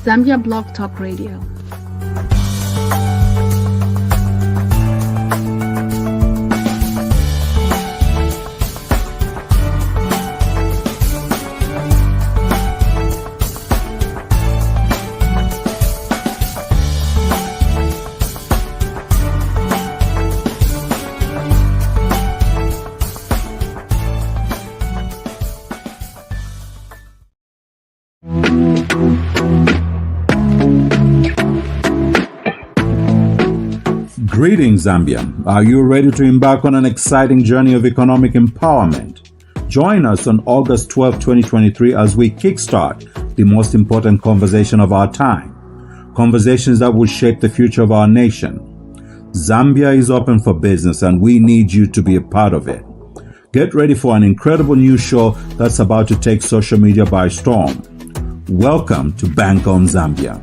Zambia Blog Talk Radio. Greetings, Zambia. Are you ready to embark on an exciting journey of economic empowerment? Join us on August 12, 2023 as we kickstart the most important conversation of our time. Conversations that will shape the future of our nation. Zambia is open for business and we need you to be a part of it. Get ready for an incredible new show that's about to take social media by storm. Welcome to Bank on Zambia,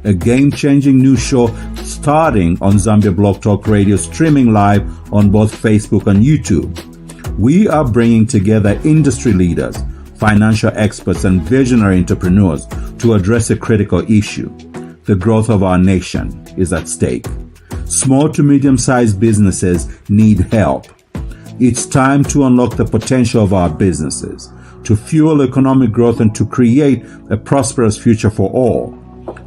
a game-changing new show starting on Zambia Blog Talk Radio, streaming live on both Facebook and YouTube. We are bringing together industry leaders, financial experts, and visionary entrepreneurs to address a critical issue. The growth of our nation is at stake. Small to medium-sized businesses need help. It's time to unlock the potential of our businesses, to fuel economic growth, and to create a prosperous future for all.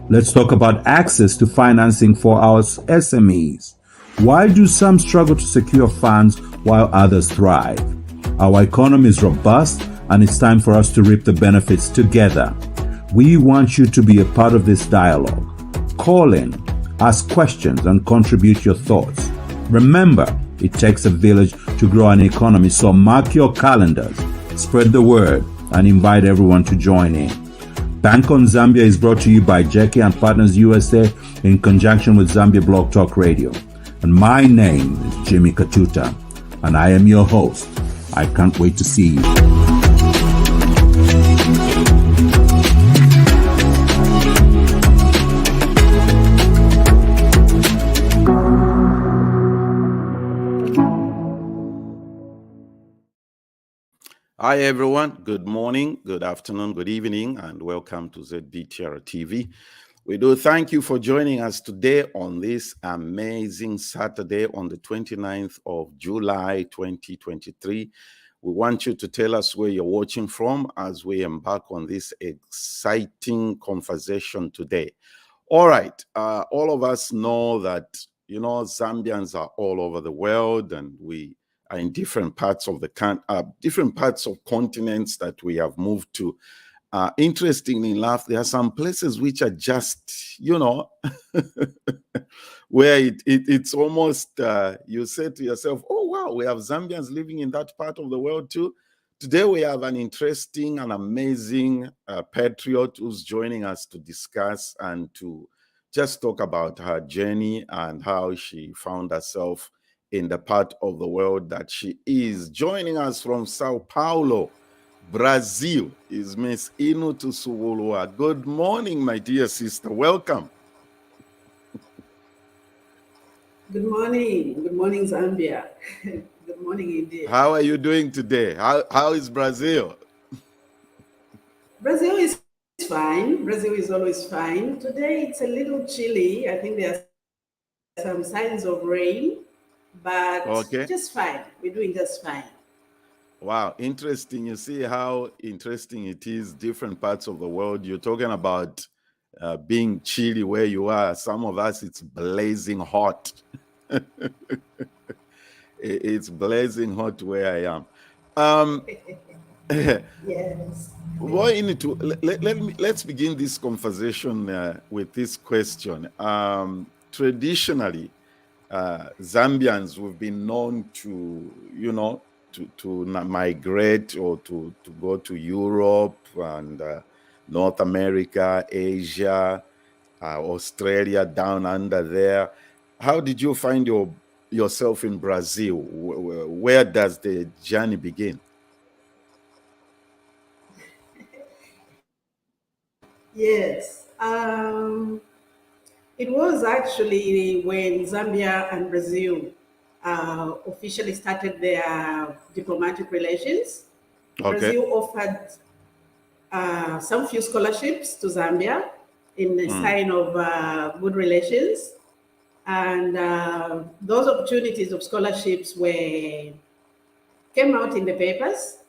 Let's talk about access to financing for our SMEs. Why do some struggle to secure funds while others thrive? Our economy is robust and it's time for us to reap the benefits together. We want you to be a part of this dialogue. Call in, ask questions, and contribute your thoughts. Remember, it takes a village to grow an economy, so mark your calendars, spread the word, and invite everyone to join in. Bank on Zambia is brought to you by Jackie and Partners USA in conjunction with Zambia Blog Talk Radio. And my name is Jimmy Katuta, and I am your host. I can't wait to see you. Hi everyone, good morning, good afternoon, good evening, and welcome to ZBTR TV. We do thank you for joining us today on this amazing Saturday on the 29th of July 2023. We want you to tell us where you're watching from as we embark on this exciting conversation today. All right, all of us know that, Zambians are all over the world and we are in different parts of different parts of continents that we have moved to. Interestingly enough, there are some places which are just, where it's almost, you say to yourself, oh, wow, we have Zambians living in that part of the world too. Today, we have an interesting and amazing patriot who's joining us to discuss and to just talk about her journey and how she found herself in the part of the world that she is. Joining us from Sao Paulo, Brazil, is Miss Inutu Subulwa. Good morning, my dear sister. Welcome. Good morning, Zambia. Good morning, indeed. How are you doing today? How is Brazil? Brazil is fine. Brazil is always fine. Today it's a little chilly. I think there are some signs of rain. But just fine. We're doing just fine. Wow, interesting. You see how interesting it is, different parts of the world. You're talking about being chilly where you are. Some of us, it's blazing hot. It's blazing hot where I am. Yes. Well, let's begin this conversation with this question. Traditionally, Zambians, we've been known to, to migrate or to go to Europe and North America, Asia, Australia, down under there. How did you find yourself in Brazil? Where does the journey begin? Yes. It was actually when Zambia and Brazil officially started their diplomatic relations. Okay. Brazil offered some few scholarships to Zambia, in a sign of good relations. And those opportunities of scholarships came out in the papers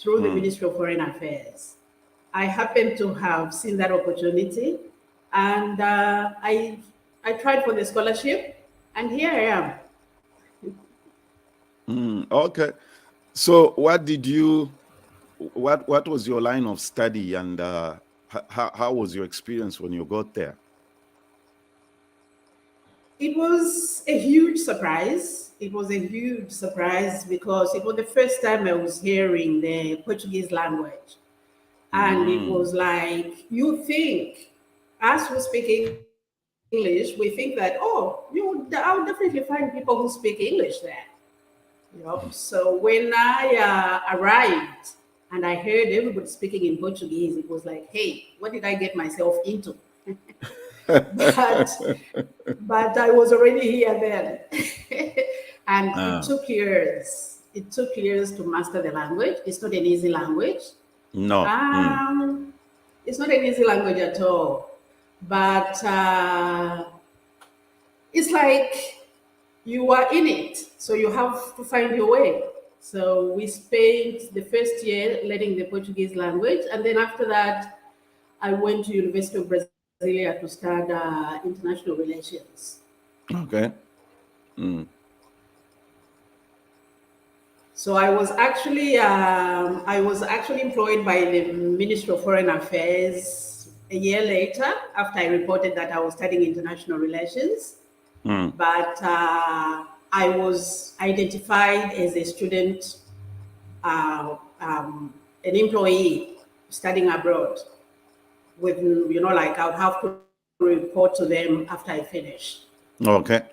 through the Ministry of Foreign Affairs. I happened to have seen that opportunity, and I tried for the scholarship, and here I am. Okay. So what was your line of study, and how was your experience when you got there? It was a huge surprise. It was a huge surprise because it was the first time I was hearing the Portuguese language. And it was like, you think, us who speak English, we think that, oh, I'll definitely find people who speak English there. So when I arrived and I heard everybody speaking in Portuguese, it was like, hey, what did I get myself into? but I was already here then. And it took years. It took years to master the language. It's not an easy language. No. It's not an easy language at all. But it's like you are in it, so you have to find your way. So we spent the first year learning the Portuguese language, and then after that, I went to University of Brasilia to study international relations. Okay. So I was actually employed by the Ministry of Foreign Affairs a year later after I reported that I was studying international relations. But I was identified as a student, an employee studying abroad. With like I would have to report to them after I finish. Okay.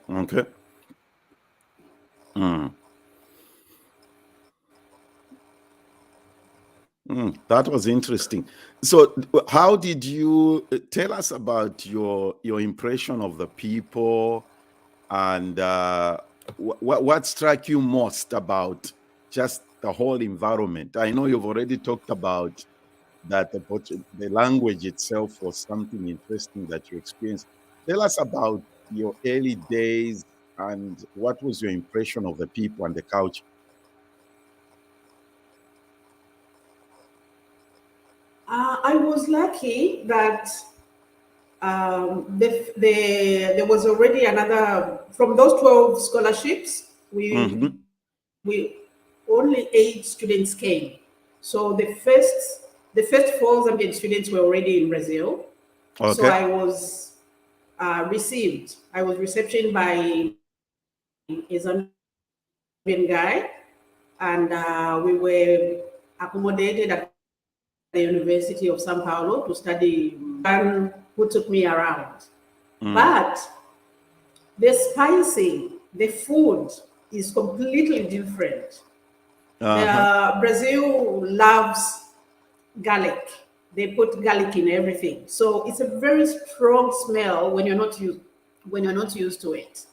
That was interesting. So how did you tell us about your impression of the people, and what struck you most about just the whole environment? I know you've already talked about that the language itself was something interesting that you experienced. Tell us about your early days and what was your impression of the people and the culture? I was lucky that there was already another, from those 12 scholarships, we only 8 students came. So the first 4 Zambian students were already in Brazil. Okay. So I was received. I was receptioned by a Zambian guy, and we were accommodated at the University of Sao Paulo to study, and who took me around. But the spicing, the food is completely different. Brazil loves garlic. They put garlic in everything, so it's a very strong smell when you're not used to it.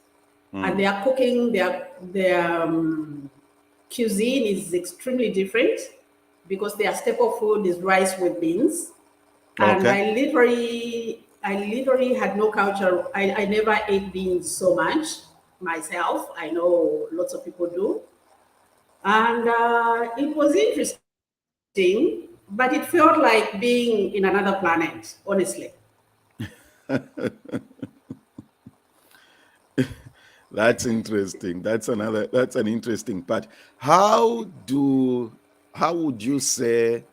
And they are cooking. Their cuisine is extremely different because their staple food is rice with beans. And I literally had no culture. I never ate beans so much myself. I know lots of people do. And it was interesting, but it felt like being in another planet, honestly. That's interesting. That's an interesting part. How would you say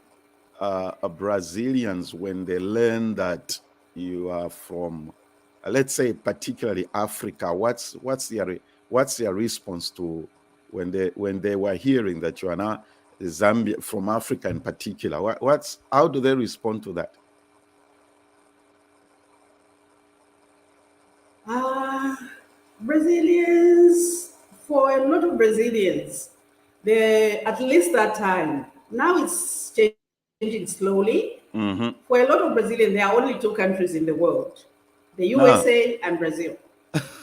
Brazilians, when they learn that you are from, let's say, particularly Africa, what's their response to when they were hearing that you are now Zambia, from Africa in particular? How do they respond to that? Brazilians, for a lot of Brazilians, at least that time, now it's changing slowly. For a lot of Brazilians, there are only 2 countries in the world, the USA and Brazil.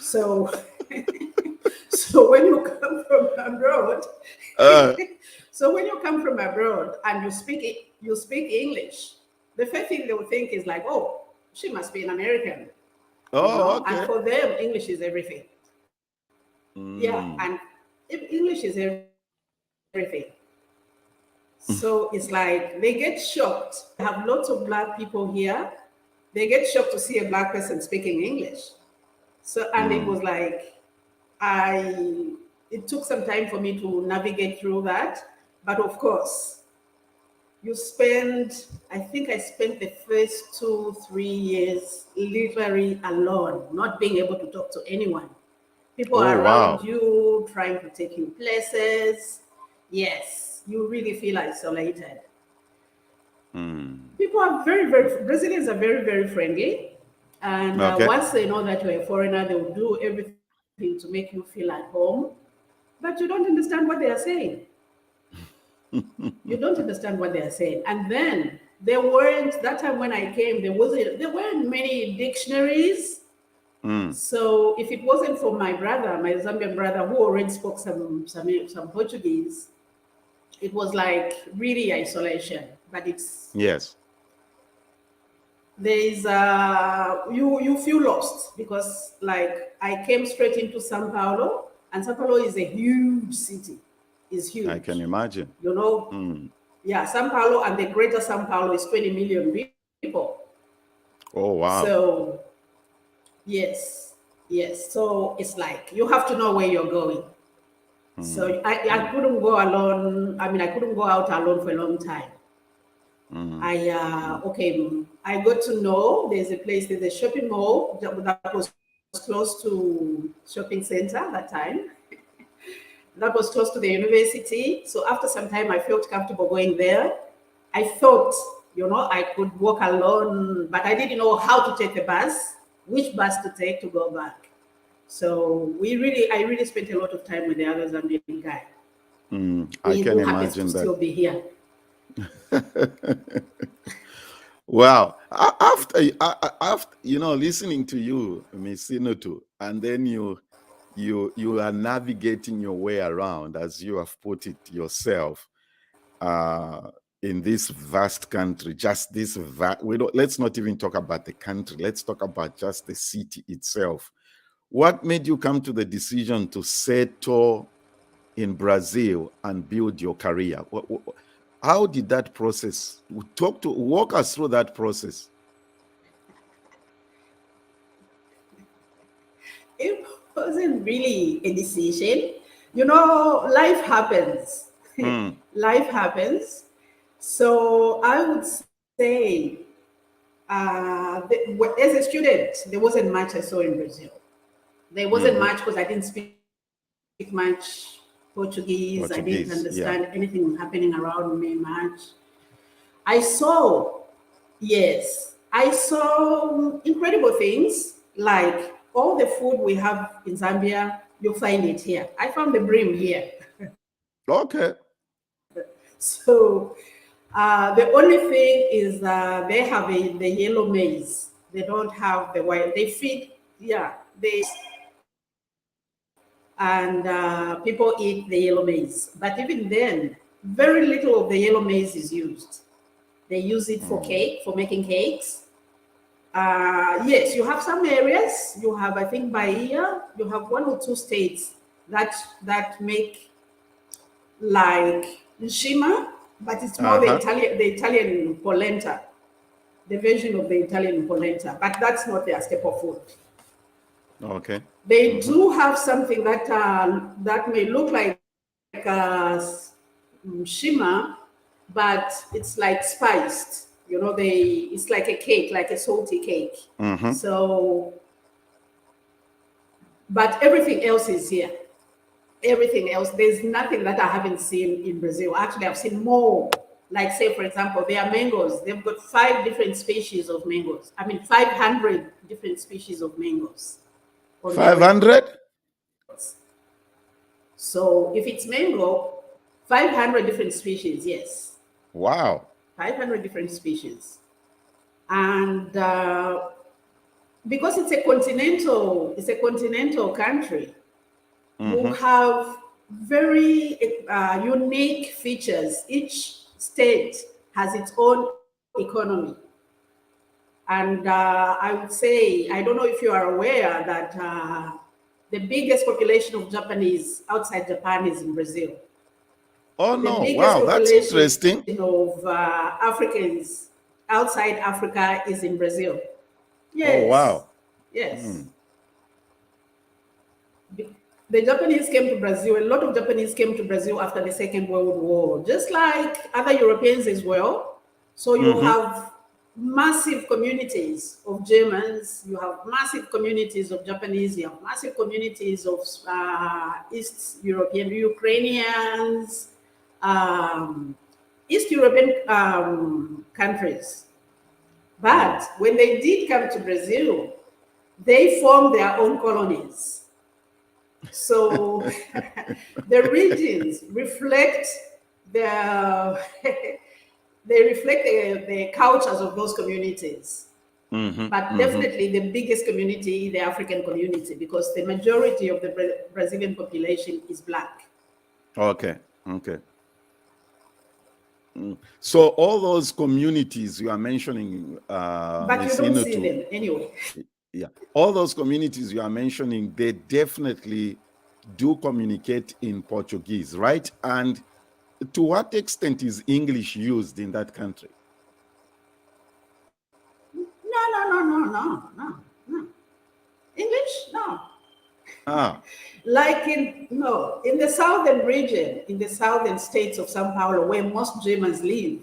So, so when you come from abroad, and you speak English, the first thing they will think is like, oh, she must be an American. Oh, okay. And for them, English is everything. Yeah, and English is everything. So it's like they get shocked. I have lots of black people here. They get shocked to see a black person speaking English. So, and it was like, it took some time for me to navigate through that. But of course, I think I spent the first 2-3 years literally alone, not being able to talk to anyone. People are around you, trying to take you places. Yes, you really feel isolated. People are Brazilians are very, very friendly. And once they know that you're a foreigner, they will do everything to make you feel at home. But you don't understand what they are saying. You don't understand what they are saying. And then that time when I came, there weren't many dictionaries. So if it wasn't for my Zambian brother, who already spoke some Portuguese, it was like really isolation. But there's you feel lost because like I came straight into Sao Paulo, and Sao Paulo is a huge city. It's huge. I can imagine. Yeah, Sao Paulo and the greater Sao Paulo is 20 million people. Oh wow. So yes. So it's like you have to know where you're going. So I couldn't go alone. I mean, I couldn't go out alone for a long time. I got to know there's a shopping mall that was close to shopping center that time. That was close to the university. So after some time, I felt comfortable going there. I thought, I could walk alone, but I didn't know how to take the bus, which bus to take to go back. So I really spent a lot of time with the other Zambian guy. I can imagine that. Still be here. Wow. After listening to you, Miss Inutu, and then you are navigating your way around, as you have put it yourself, in this vast country. Just this let's not even talk about the country. Let's talk about just the city itself. What made you come to the decision to settle in Brazil and build your career? How did that process? Walk us through that process. It wasn't really a decision. Life happens. Life happens. So I would say, as a student, there wasn't much I saw in Brazil. There wasn't much because I didn't speak much Portuguese. I didn't understand anything happening around me much. I saw incredible things, like all the food we have in Zambia, you'll find it here. I found the brim here. Okay. So the only thing is they have the yellow maize. They don't have the white. They feed, and people eat the yellow maize. But even then, very little of the yellow maize is used. They use it for making cakes. Yes, you have some areas. You have, I think, Bahia. You have 1 or 2 states that make like Nshima, but it's more the Italian polenta, the version of the Italian polenta. But that's not their staple food. Okay. They do have something that may look like shima, but it's like spiced. It's like a cake, like a salty cake. So, but everything else is here. Everything else, there's nothing that I haven't seen in Brazil. Actually, I've seen more. Like, say, for example, there are mangoes. They've got 5 different species of mangoes. 500 different species of mangoes. 500? So if it's mango, 500 different species, yes. Wow. 500 different species. And because it's a continental country, you have very unique features. Each state has its own economy. And I would say, I don't know if you are aware that the biggest population of Japanese outside Japan is in Brazil. Oh, The no. biggest Wow, that's population interesting. of Africans outside Africa is in Brazil. Yes. Oh, wow. Yes. The Japanese came to Brazil. A lot of Japanese came to Brazil after the Second World War, just like other Europeans as well. So you have massive communities of Germans, you have massive communities of Japanese, you have massive communities of East European, Ukrainians, East European countries. But when they did come to Brazil, they formed their own colonies. So the regions reflect the the cultures of those communities. But definitely the biggest community, the African community, because the majority of the Brazilian population is Black. Okay. So all those communities you are mentioning, but Ms. you don't Inutu, see them anyway. Yeah, all those communities you are mentioning, they definitely do communicate in Portuguese, right? And to what extent is English used in that country? No. English? No. Like in the southern region, in the southern states of Sao Paulo, where most Germans live,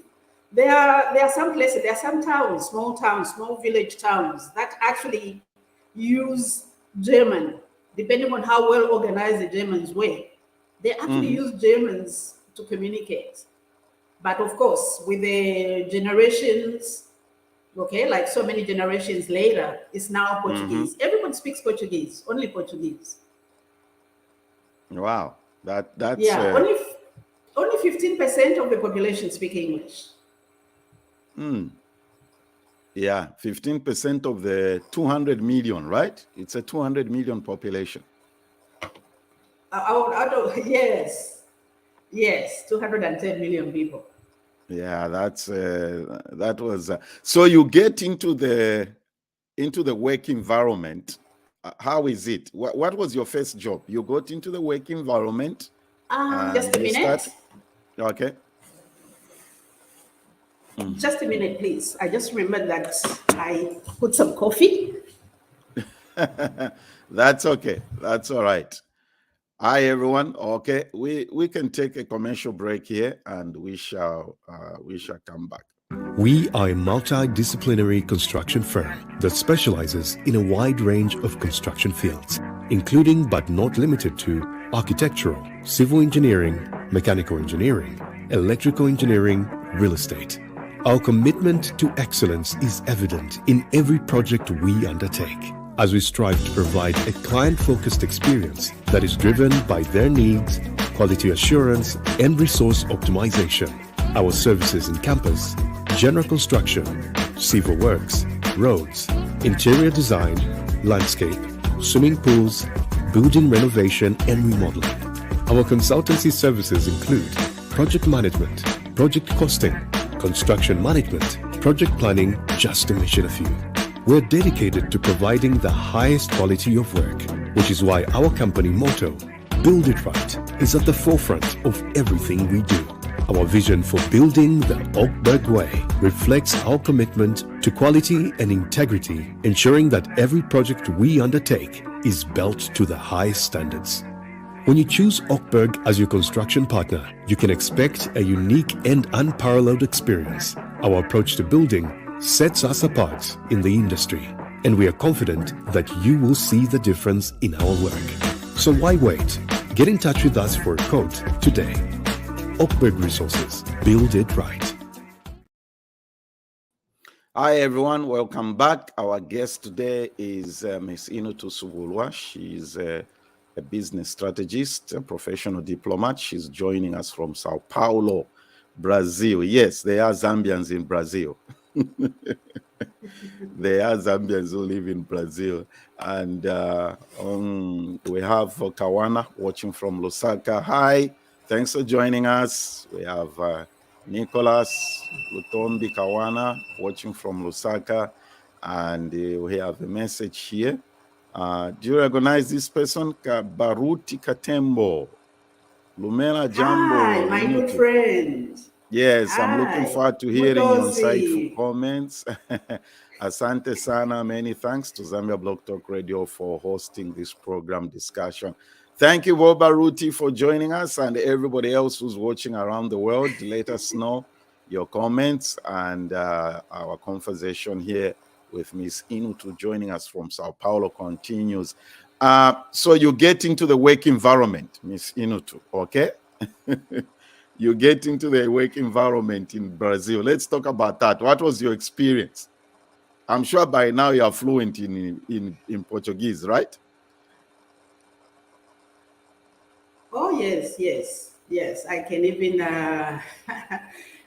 there are some places, there are some towns, small village towns that actually use German, depending on how well organized the Germans were. They actually use Germans to communicate. But of course, with the generations, okay, like so many generations later, it's now Portuguese. Everyone speaks Portuguese, only Portuguese. Wow, that's only 15% of the population speak English. Yeah, 15% of the 200 million, right? It's a 200 million population. Yes, 210 million people. Yeah, that was so you get into the work environment. How is it? What was your first job? You got into the work environment. Just a minute. Okay. Just a minute, please. I just remembered that I put some coffee. That's okay. That's all right. Hi, everyone. Okay, we can take a commercial break here, and we shall come back. We are a multidisciplinary construction firm that specializes in a wide range of construction fields, including but not limited to architectural, civil engineering, mechanical engineering, electrical engineering, real estate. Our commitment to excellence is evident in every project we undertake, as we strive to provide a client-focused experience that is driven by their needs, quality assurance, and resource optimization. Our services encompass general construction, civil works, roads, interior design, landscape, swimming pools, building renovation and remodeling. Our consultancy services include project management, project costing, construction management, project planning, just to mention a few. We're dedicated to providing the highest quality of work, which is why our company motto, Build It Right, is at the forefront of everything we do. Our vision for building the Oakberg way reflects our commitment to quality and integrity, ensuring that every project we undertake is built to the highest standards. When you choose Oakberg as your construction partner, you can expect a unique and unparalleled experience. Our approach to building sets us apart in the industry, and we are confident that you will see the difference in our work. So why wait? Get in touch with us for a quote today. Oakberg Resources. Build it right. Hi, everyone. Welcome back. Our guest today is Ms. Inutu Subulwa. She's a business strategist, a professional diplomat. She's joining us from Sao Paulo, Brazil. Yes, there are Zambians in Brazil. There are Zambians who live in Brazil. And we have Kawana watching from Lusaka. Hi, thanks for joining us. We have Nicholas Lutombi Kawana watching from Lusaka. And we have a message here. Do you recognize this person? Baruti Katembo. Lumela Jambo. Hi, my good friend. Yes, Hi. I'm looking forward to hearing your insightful comments. Asante Sana. Many thanks to Zambia Blog Talk Radio for hosting this program discussion. Thank you, Boba Ruti, for joining us, and everybody else who's watching around the world. Let us know your comments and our conversation here with Miss Inutu joining us from Sao Paulo continues. So you get into the work environment, Miss Inutu, okay? You get into the work environment in Brazil. Let's talk about that. What was your experience? I'm sure by now you are fluent in Portuguese, right? Oh yes. I can even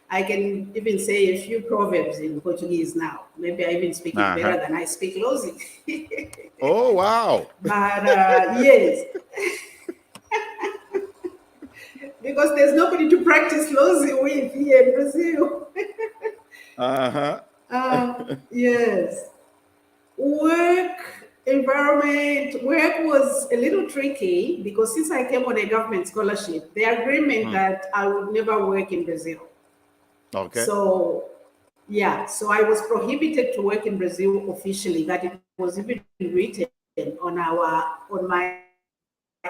I can even say a few proverbs in Portuguese now. Maybe I even speak it better than I speak Lozi. Oh wow! But yes. Because there's nobody to practice Lozi with here in Brazil. Yes. Work was a little tricky because since I came on a government scholarship, the agreement that I would never work in Brazil. Okay. So I was prohibited to work in Brazil officially. That it was even written on my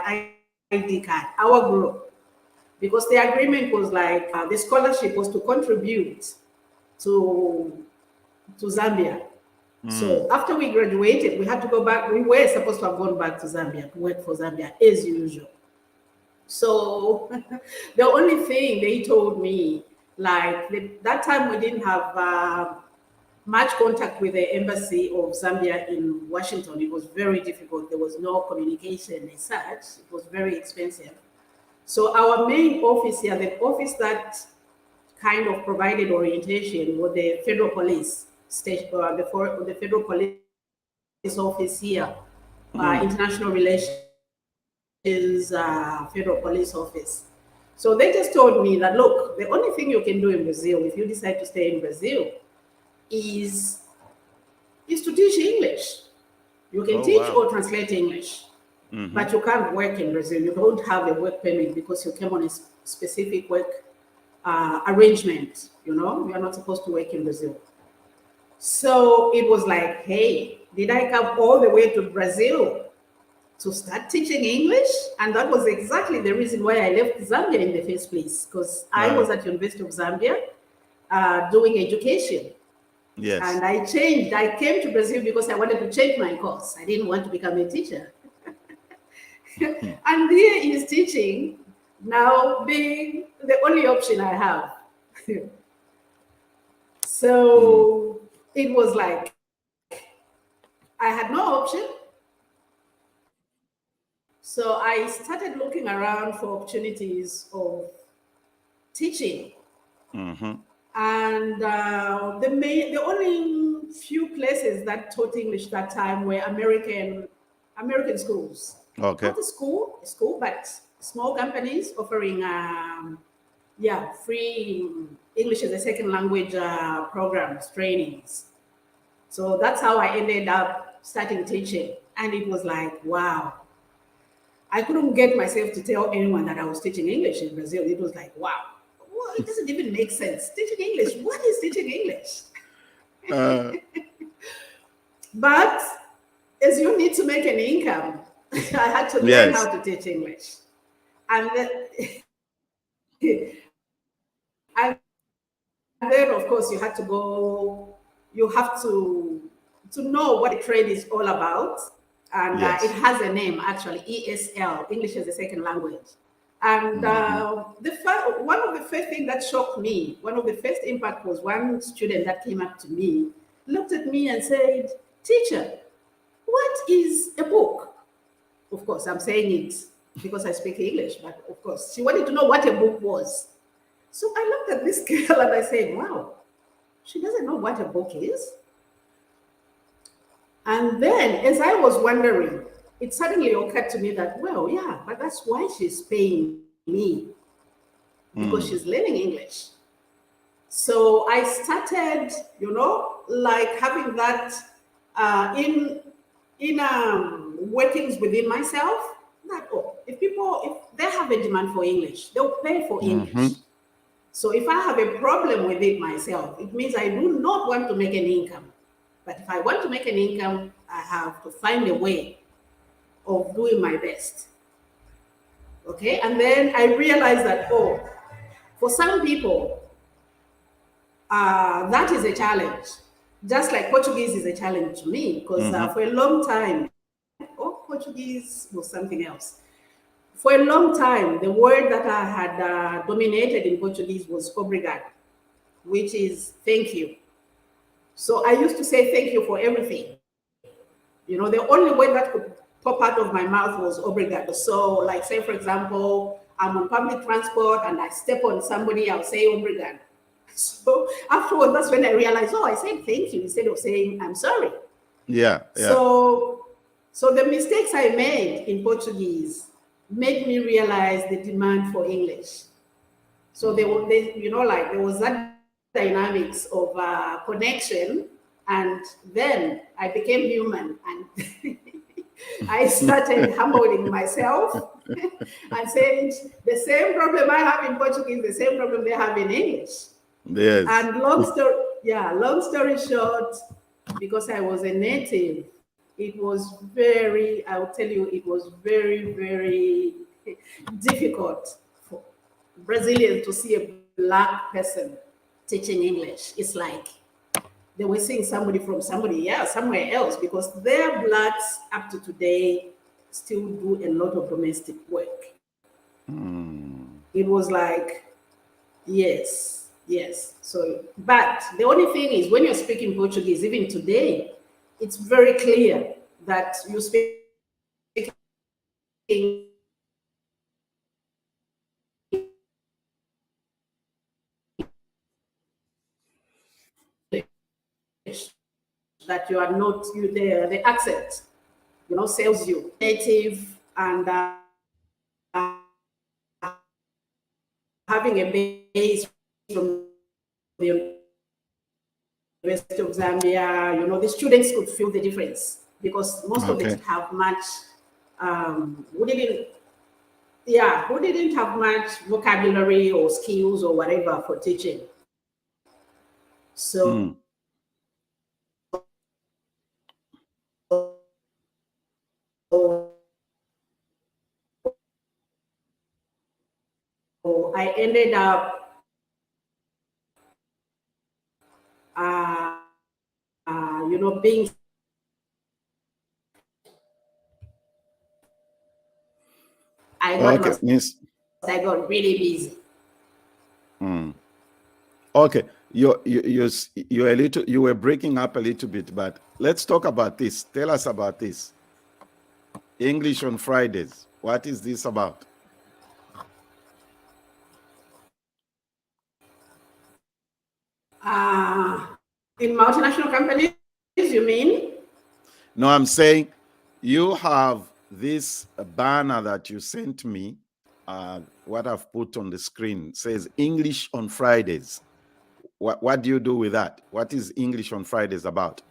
ID card, our group, because the agreement was like the scholarship was to contribute to Zambia. So after we graduated, we had to go back. We were supposed to have gone back to Zambia to work for Zambia as usual. So the only thing they told me, like that time we didn't have much contact with the embassy of Zambia in Washington. It was very difficult. There was no communication as such. It was very expensive. So our main office here, the office that kind of provided orientation, was the federal police station, the federal police office here, international relations federal police office. So they just told me that, look, the only thing you can do in Brazil, if you decide to stay in Brazil, is to teach English. You can teach or translate English, but you can't work in Brazil. You don't have a work permit because you came on a specific work arrangement. You know, you are not supposed to work in Brazil. So it was like, hey, did I come all the way to Brazil to start teaching English? And that was exactly the reason why I left Zambia in the first place, because I was at University of Zambia doing education. Yes. And I changed. I came to Brazil because I wanted to change my course. I didn't want to become a teacher. And here is teaching now being the only option I have. So it was like I had no option. So I started looking around for opportunities of teaching. And the only few places that taught English that time were American schools. Okay. Not a school, but small companies offering free English as a second language programs, trainings. So that's how I ended up starting teaching. And it was like, wow. I couldn't get myself to tell anyone that I was teaching English in Brazil. It was like, wow, well, it doesn't even make sense. Teaching English, what is teaching English? But as you need to make an income, I had to learn how to teach English. And then, of course, you have to know what the trade is all about. And it has a name, actually, ESL, English as a Second Language. And one of the first things that shocked me, one of the first impact was one student that came up to me, looked at me and said, "Teacher, what is a book?" Of course, I'm saying it because I speak English, but of course, she wanted to know what a book was. So I looked at this girl and I said, wow, she doesn't know what a book is. And then, as I was wondering, it suddenly occurred to me that, well, yeah, but that's why she's paying me, because she's learning English. So I started, like having that in workings within myself, that if they have a demand for English, they'll pay for English. So if I have a problem with it myself, it means I do not want to make an income. But if I want to make an income, I have to find a way of doing my best. Okay, and then I realized that, for some people, that is a challenge. Just like Portuguese is a challenge to me, because for a long time, Portuguese was something else. For a long time, the word that I had dominated in Portuguese was obrigado, which is thank you. So I used to say thank you for everything. You know, the only word that could pop out of my mouth was obrigado. So, like, say, for example, I'm on public transport and I step on somebody, I'll say obrigado. So afterwards, that's when I realized, I said thank you instead of saying I'm sorry. Yeah. So the mistakes I made in Portuguese made me realize the demand for English. So there was that dynamics of connection, and then I became human, and I started humbling myself and saying the same problem I have in Portuguese, the same problem they have in English. Yes. And long story short, because I was a native, it was I'll tell you, it was very, very difficult for Brazilians to see a Black person teaching English. It's like they were seeing somebody from somewhere else, because their Blacks up to today still do a lot of domestic work. It was like, yes. So, but the only thing is, when you're speaking Portuguese, even today, it's very clear that you speak that you are not, the accent, sells you. Native and having a base from the University of Zambia, the students could feel the difference, because most of them have much, who didn't have much vocabulary or skills or whatever for teaching. So I ended up being I got really busy. Okay, you were breaking up a little bit, but let's talk about this. Tell us about this. English on Fridays. What is this about? In multinational companies, you mean? No, I'm saying you have this banner that you sent me. What I've put on the screen says English on Fridays. What do you do with that? What is English on Fridays about?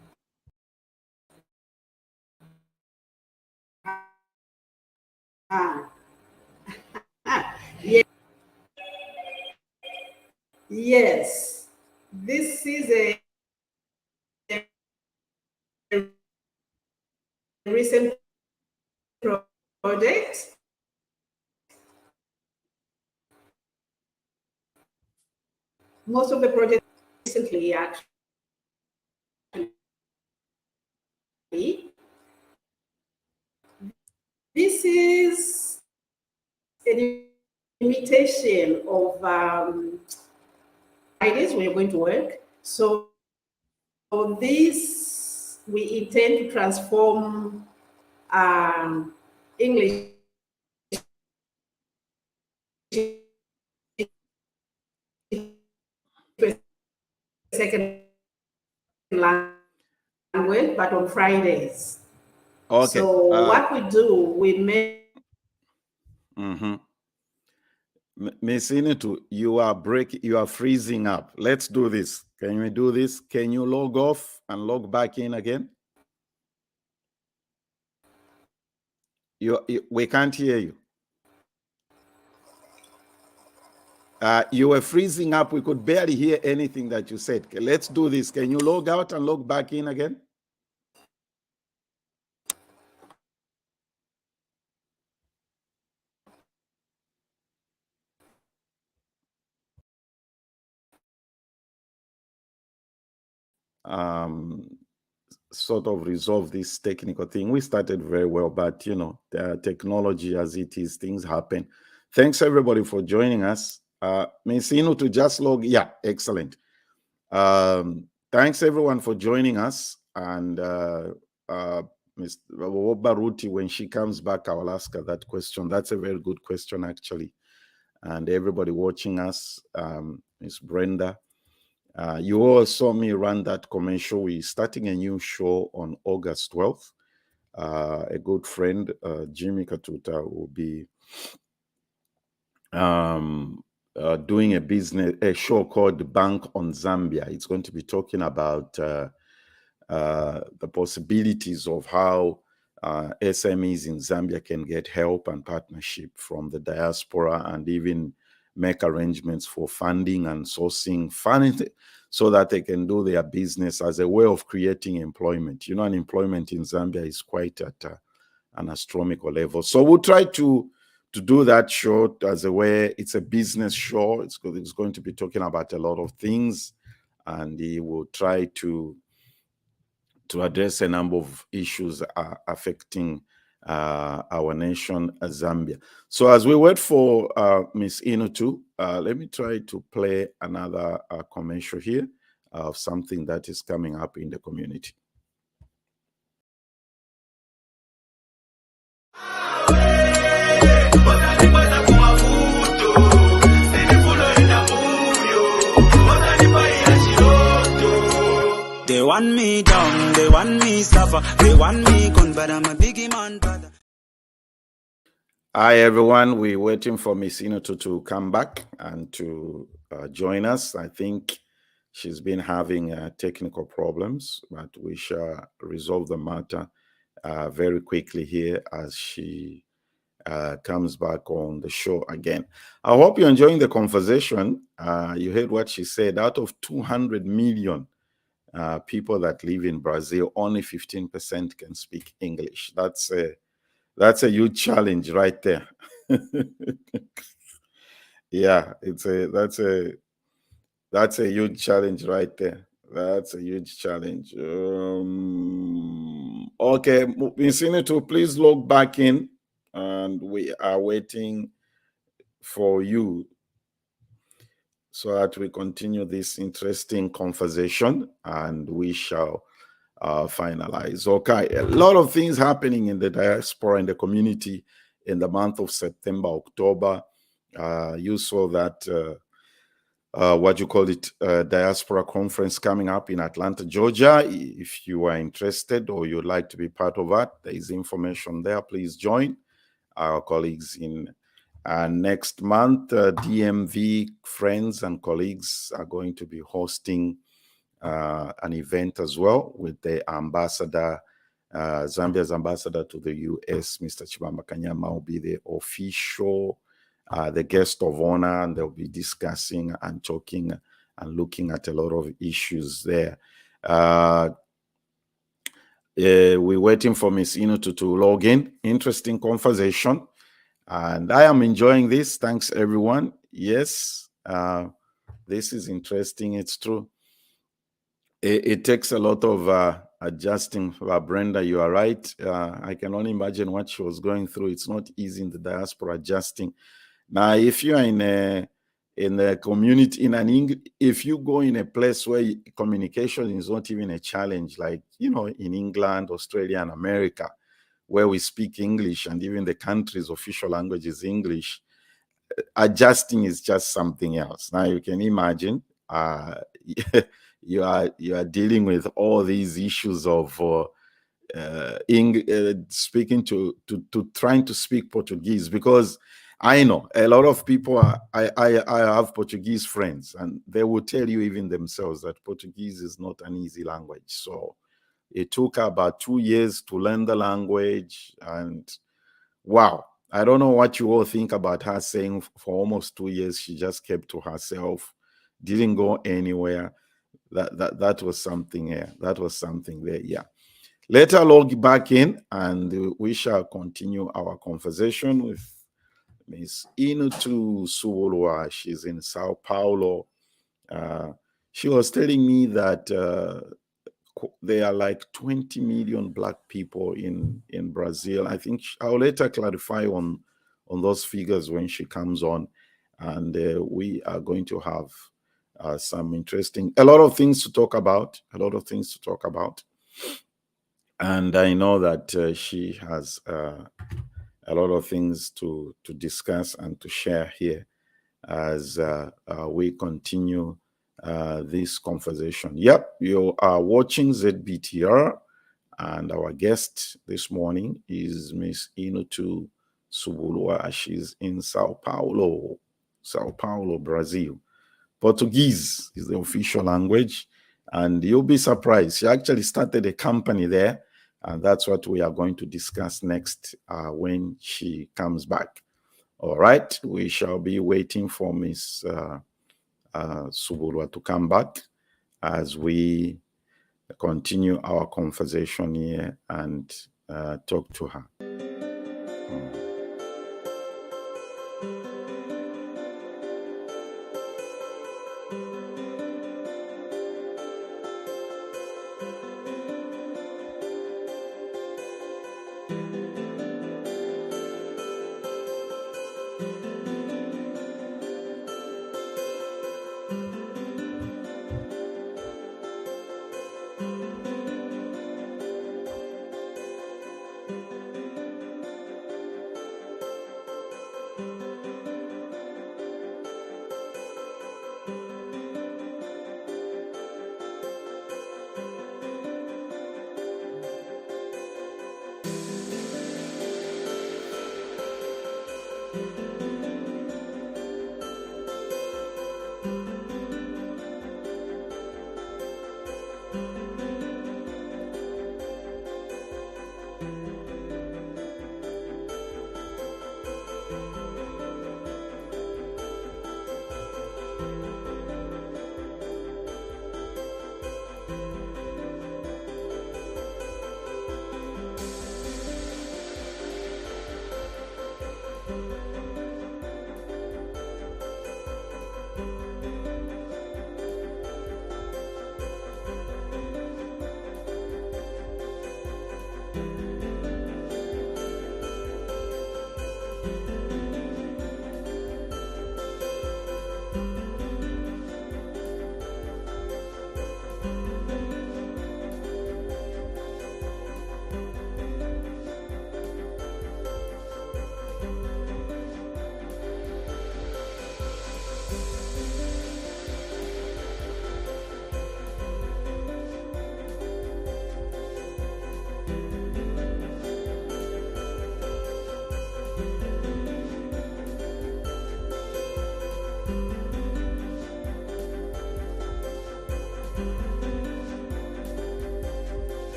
Yes, this is a recent project. Most of the projects recently, actually, this is an imitation of Fridays when you're going to work. So this, we intend to transform English second language, but on Fridays. Okay. So what we do, we make. Miss Inutu, you are freezing up. Let's do this. Can we do this? Can you log off and log back in again? We can't hear you. You were freezing up. We could barely hear anything that you said. Okay, let's do this. Can you log out and log back in again? Sort of resolve this technical thing. We started very well, but you know, the technology as it is, things happen. Thanks everybody for joining us. Ms. Inutu just log. Yeah, excellent. Thanks everyone for joining us. And Ms. Baruti, when she comes back, I will ask her that question. That's a very good question, actually. And everybody watching us, Ms. Brenda, you all saw me run that commercial. We're starting a new show on August 12th. A good friend, Jimmy Katuta, will be doing a show called Bank on Zambia. It's going to be talking about the possibilities of how SMEs in Zambia can get help and partnership from the diaspora, and even make arrangements for funding and sourcing funding so that they can do their business as a way of creating employment. You know, unemployment in Zambia is quite at an astronomical level. So we'll try to do that show as a way. It's a business show. It's going to be talking about a lot of things, and he will try to address a number of issues affecting our nation, Zambia. So as we wait for Ms. Inutu, let me try to play another commercial here of something that is coming up in the community. They want me down, they want me suffer, they want me gone, but I'm a biggie man, brother. Hi, everyone. We're waiting for Miss Inutu to come back and to join us. I think she's been having technical problems, but we shall resolve the matter very quickly here as she comes back on the show again. I hope you're enjoying the conversation. You heard what she said. Out of 200 million people that live in Brazil, only 15% can speak English. That's a huge challenge right there. Yeah, that's a huge challenge right there. That's a huge challenge. Okay, Ms. Inutu, please log back in, and we are waiting for you so that we continue this interesting conversation, and we shall finalize. Okay, a lot of things happening in the diaspora, in the community, in the month of September, October. You saw that diaspora conference coming up in Atlanta, Georgia. If you are interested or you'd like to be part of that, there is information there. Please join our colleagues in next month. DMV friends and colleagues are going to be hosting an event as well with the ambassador, Zambia's ambassador to the US, Mr. Chibamba Kanyama, will be the official, the guest of honor, and they'll be discussing and talking and looking at a lot of issues there. We're waiting for Ms. Inutu to log in. Interesting conversation, and I am enjoying this. Thanks, everyone. Yes, this is interesting. It's true. It takes a lot of adjusting. Brenda, you are right. I can only imagine what she was going through. It's not easy in the diaspora adjusting. Now, if you are in a community, if you go in a place where communication is not even a challenge, like, you know, in England, Australia, and America, where we speak English, and even the country's official language is English, adjusting is just something else. Now, you can imagine you are dealing with all these issues of speaking to trying to speak Portuguese, because I know a lot of people I have Portuguese friends, and they will tell you even themselves that Portuguese is not an easy language. So it took about 2 years to learn the language, and Wow. I don't know what you all think about her saying for almost 2 years she just kept to herself, didn't go anywhere. That was something here. That was something there. Yeah. Let her log back in and we shall continue our conversation with Miss Inutu Subulwa. She's in Sao Paulo. She was telling me that there are like 20 million Black people in Brazil. I think I'll let her clarify on those figures when she comes on. And we are going to have a lot of things to talk about, And I know that she has a lot of things to discuss and to share here as we continue this conversation. Yep, you are watching ZBTR, and our guest this morning is Miss Inutu Subulwa. She's in Sao Paulo, Brazil. Portuguese is the official language, and you'll be surprised. She actually started a company there, and that's what we are going to discuss next when she comes back. All right, we shall be waiting for Miss Subulwa to come back as we continue our conversation here and talk to her.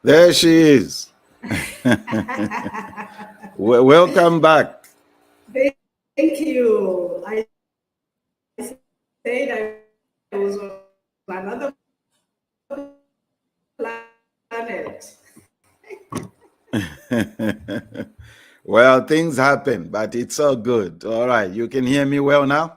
There she is. Welcome back. Thank you. I said I was on another planet. Well, things happen, but it's all good. All right. You can hear me well now?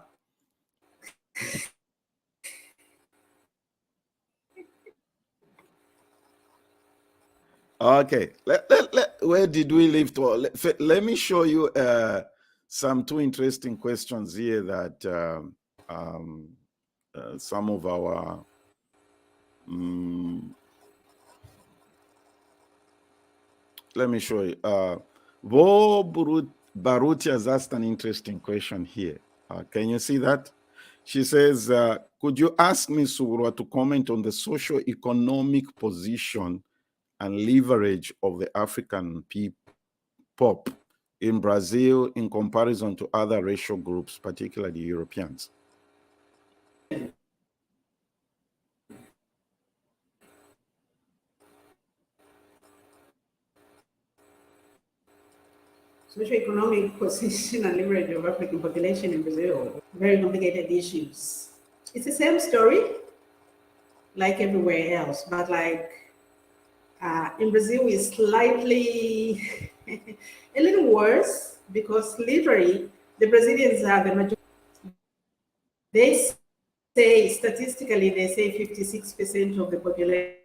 Okay. Where did we leave to? Let me show you some two interesting questions here that some of our let me show you. Vo Baruti has asked an interesting question here. Can you see that? She says, could you ask Ms. Subulwa to comment on the socio-economic position and leverage of the African pop in Brazil in comparison to other racial groups, particularly Europeans? Socioeconomic position and leverage of African population in Brazil. Very complicated issues. It's the same story like everywhere else, but like in Brazil is slightly a little worse because literally the Brazilians are the majority. They say, statistically, they say 56% of the population,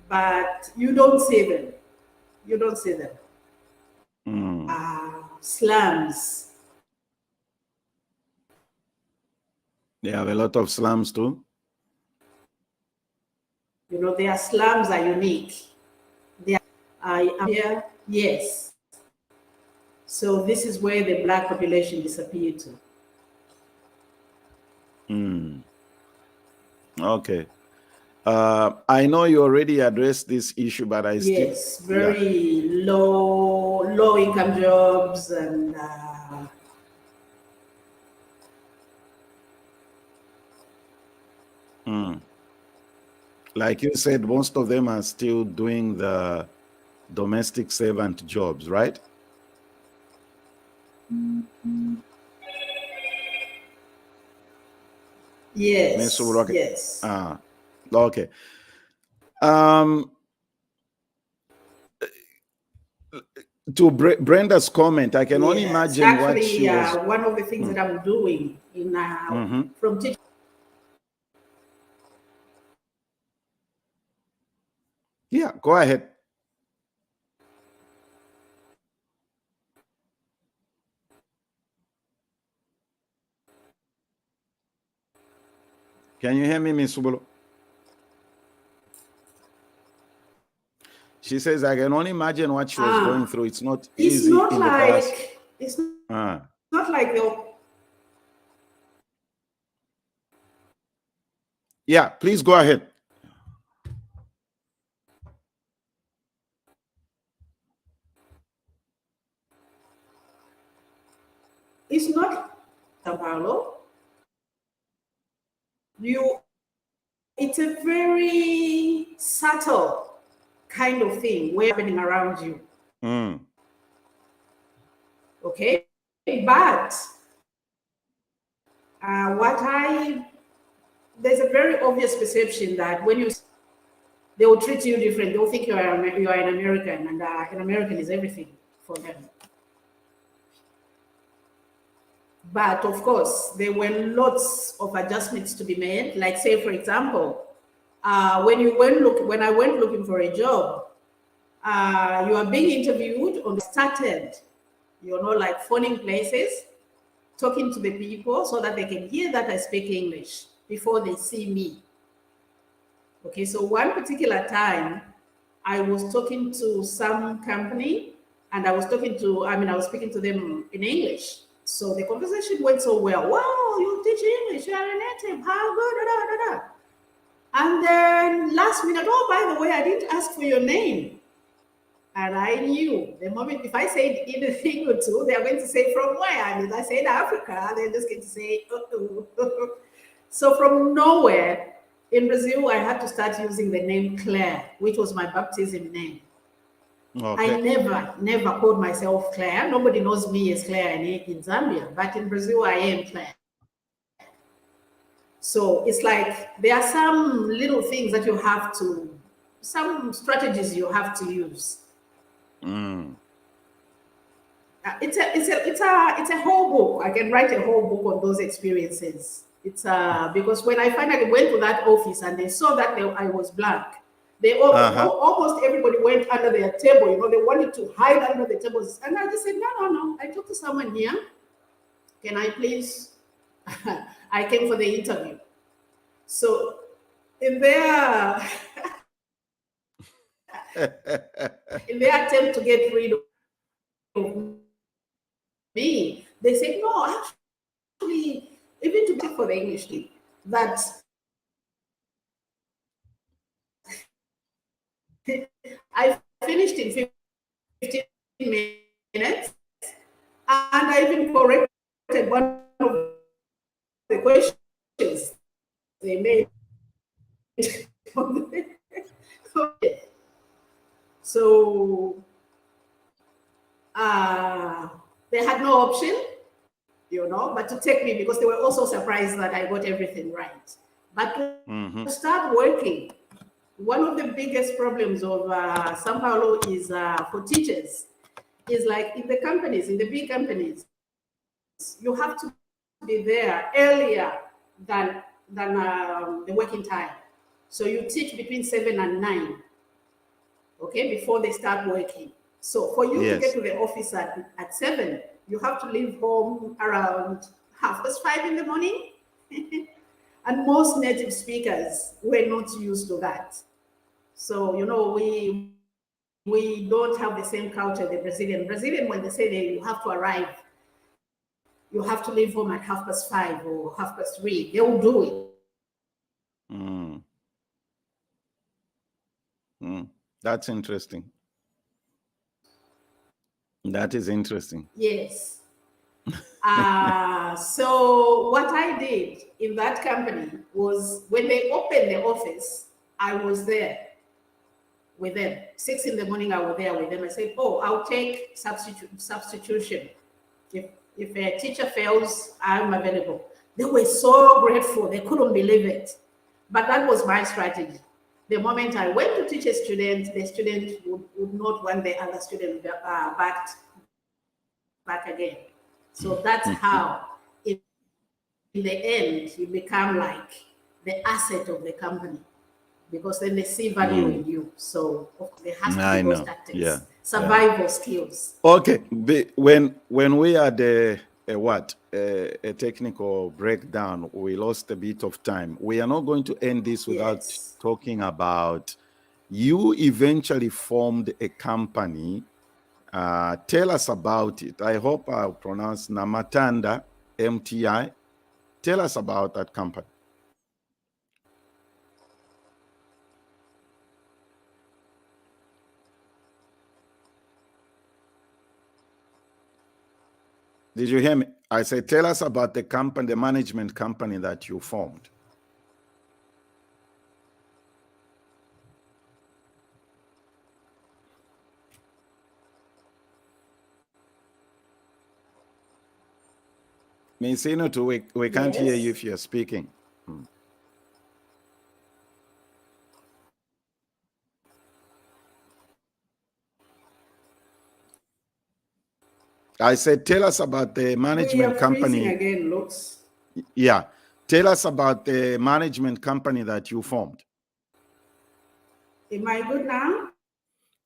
but you don't see them. You don't see them. Slums. They have a lot of slums too. You know, their slums are unique. They are here, yes. So this is where the Black population disappeared to. Okay. I know you already addressed this issue, but I still... Yes, very low income jobs and like you said, most of them are still doing the domestic servant jobs, right? Yes. Yes. Okay. To Brenda's comment, I can only imagine actually, what she was... one of the things that I'm doing in from teaching. Yeah, go ahead. Can you hear me, Ms. Subulwa? She says, I can only imagine what she was going through. It's not easy in the past. It's not like the... Yeah, please go ahead. It's not Sao Paulo. It's a very subtle kind of thing where happening around you. Okay, but there's a very obvious perception that when they will treat you different. They'll think you are an American, and an American is everything for them. But of course, there were lots of adjustments to be made. Like, say, for example, when I went looking for a job, you are being interviewed on started, like phoning places, talking to the people so that they can hear that I speak English before they see me. Okay, so one particular time, I was talking to some company, and I was speaking to them in English. So the conversation went so well. Wow, you teach English, you are a native, how good, da, da, da. And then last minute, oh, by the way, I didn't ask for your name. And I knew the moment, if I said anything or two, they're going to say from where? And if I said Africa, they're just going to say, uh-oh. So from nowhere, in Brazil, I had to start using the name Claire, which was my baptism name. Okay. I never called myself Claire. Nobody knows me as Claire in Zambia, but in Brazil, I am Claire. So it's like there are some little things that you have to, some strategies you have to use. Mm. It's a whole book. I can write a whole book on those experiences. It's because when I finally went to that office and they saw that I was black, they all, almost everybody went under their table. You know, they wanted to hide under the tables, and I just said, no. I talked to someone here. Can I please? I came for the interview. So in their attempt to get rid of me, they said, no, actually, even to be for the English team, that I finished in 15 minutes, and I even corrected one of the questions they made. So they had no option, you know, but to take me, because they were also surprised that I got everything right. But to start working, one of the biggest problems of Sao Paulo is for teachers is like in the companies, in the big companies, you have to be there earlier than the working time. So you teach between 7 and 9, okay, before they start working. So for you to get to the office at 7, you have to leave home around 5:30 in the morning. And most native speakers were not used to that. So, you know, we don't have the same culture the Brazilian. Brazilian, when they say you have to arrive, you have to leave home at 5:30 or 3:30, they will do it. That's interesting. That is interesting. Yes. So what I did in that company was when they opened the office, I was there with them. 6 in the morning, I was there with them. I said, oh, I'll take substitution. If a teacher fails, I'm available. They were so grateful. They couldn't believe it. But that was my strategy. The moment I went to teach a student, the student would not want the other student back again. So that's how, in the end, you become like the asset of the company, because then they see value in you. So there has to be those tactics, survival skills. Okay, when we had a technical breakdown, we lost a bit of time. We are not going to end this without talking about, you eventually formed a company. Tell us about it. I hope I'll pronounce Namatanda MTI. Tell us about that company. Did you hear me? I said, tell us about the company, the management company that you formed. Miss Inutu, we can't hear you if you're speaking. I said, tell us about the management company. Again, Lux. Yeah. Tell us about the management company that you formed. Am I good now?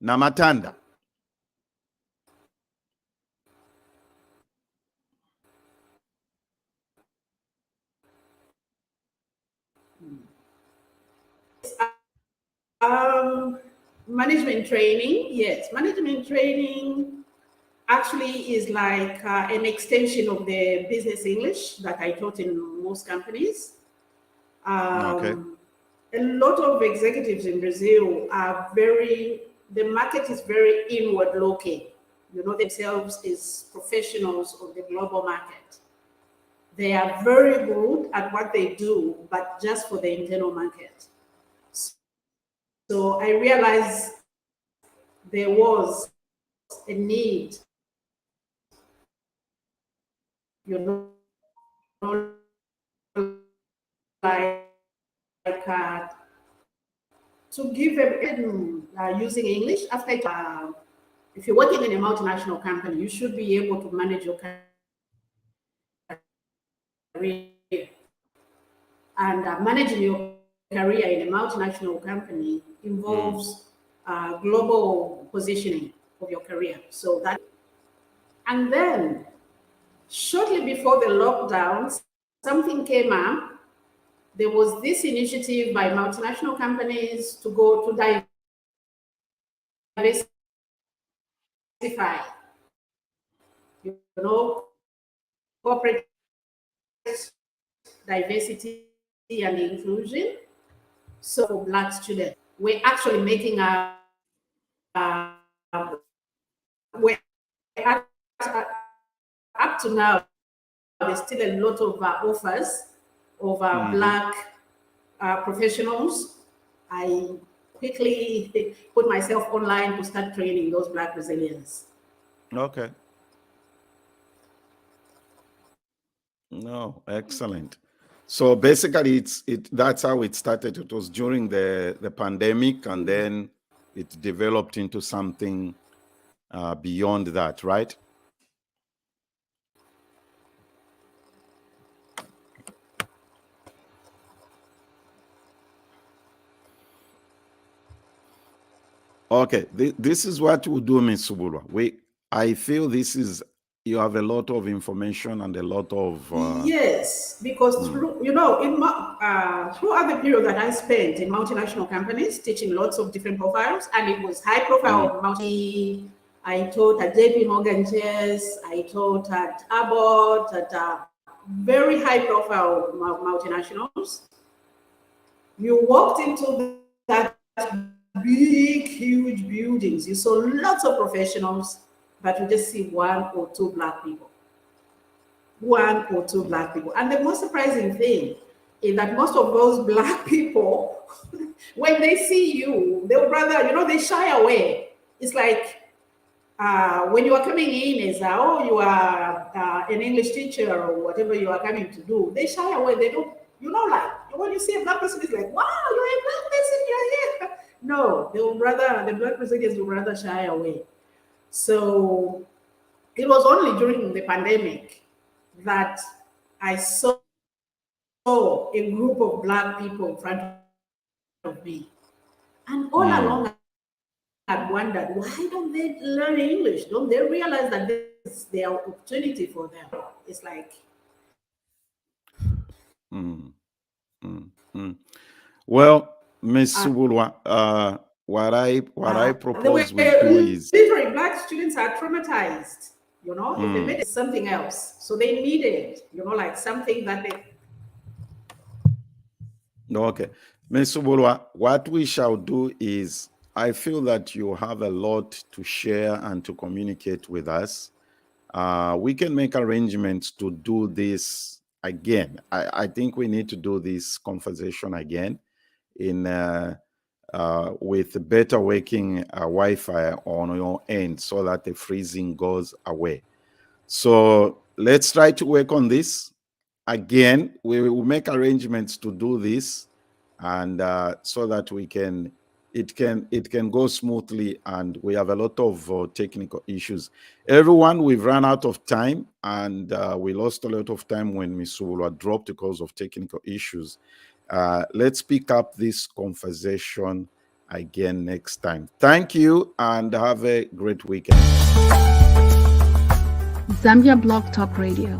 Namatanda. Management training, yes. Management training actually is like an extension of the business English that I taught in most companies. A lot of executives in Brazil are the market is very inward looking. You know, themselves as professionals of the global market. They are very good at what they do, but just for the internal market. So I realized there was a need, you know, like to give them using English after if you're working in a multinational company, you should be able to manage your career. And managing your career in a multinational company involves global positioning of your career. So that, and then shortly before the lockdowns, something came up. There was this initiative by multinational companies to go to diversify, you know, corporate diversity and inclusion. So for Black students, we're actually making we're up to now, there's still a lot of offers of Black professionals. I quickly put myself online to start training those Black Brazilians. Okay. No, excellent. So basically, that's how it started. It was during the pandemic, and then it developed into something beyond that, right? Okay, this is what we do, Ms. Subulwa. I feel you have a lot of information and a lot of yes, because through, you know, throughout the period that I spent in multinational companies, teaching lots of different profiles, and it was high profile I taught at JP Morgan Chase, I taught at Abbott, at very high profile multinationals. You walked into that big, huge buildings. You saw lots of professionals, but you just see one or two Black people. One or two Black people. And the most surprising thing is that most of those Black people, when they see you, they would rather, you know, they shy away. It's like when you are coming in as, you are an English teacher or whatever you are coming to do, they shy away. They don't, you know, like when you see a Black person, it's like, wow, you're a Black person, you're here. No, they would rather, the Black Brazilians would rather shy away. So it was only during the pandemic that I saw a group of Black people in front of me. And all along, I wondered, why don't they learn English? Don't they realize that this is their opportunity for them? It's like... Well, Ms. Subulwa, what I propose we do is... Literally, Black students are traumatized, you know, if they made it something else. So they needed, you know, like something that they... Okay. Ms. Subulwa, what we shall do is, I feel that you have a lot to share and to communicate with us. We can make arrangements to do this again. I think we need to do this conversation again with better working Wi-Fi on your end so that the freezing goes away. So let's try to work on this again. We will make arrangements to do this, and so that it can go smoothly. And we have a lot of technical issues. Everyone, we've run out of time, and we lost a lot of time when Ms. Subulwa dropped because of technical issues. Let's pick up this conversation again next time. Thank you, and have a great weekend. Zambia Blog Talk Radio.